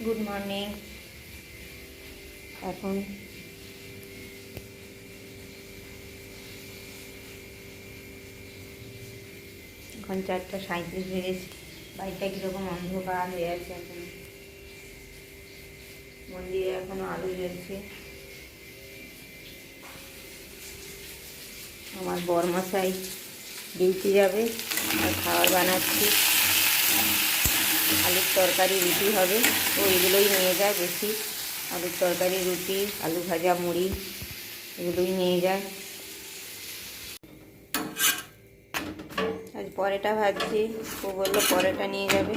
Good morning. এখন এখন 4:37 বেজেছে। বাড়িটা কীরকম অন্ধকার হয়ে আছে। এখন মন্দিরে এখনো আলো জ্বলছে। আমার বরমশাই ডিউটি যাবে, আর খাবার বানাচ্ছি। আলুর তরকারি, রুটি হবে। ও এগুলোই নিয়ে যায় বেশি। আলুর তরকারি, রুটি, আলু ভাজা, মুড়ি এগুলোই নিয়ে যায়। আজ পরোটা ভাজছি। ও বললো পরোটা নিয়ে যাবে।